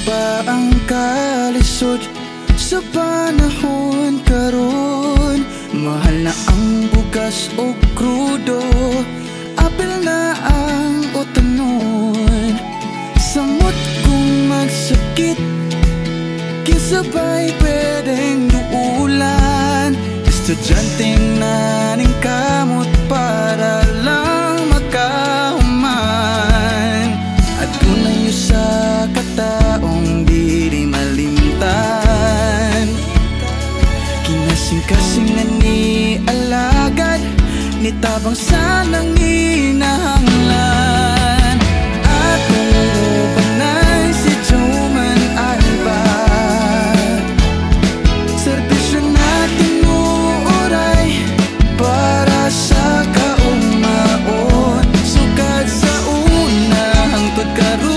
ba ang kalisod sa panahon karon? Mahal na ang bugas o krudo, apil na ang utanon. Samot kung magsakit, kisabay pwedeng duulan. Estudyanteng naning kamot para lang makahuman. At unayo sa kataong dili malimtan. Kinasing-kasingan ni alagad, nitabang sanang inahanglan. At umubanay si Joman Alba, serbisyo natin uuray para sa kaumaon. Sukad sa una hangtod karon,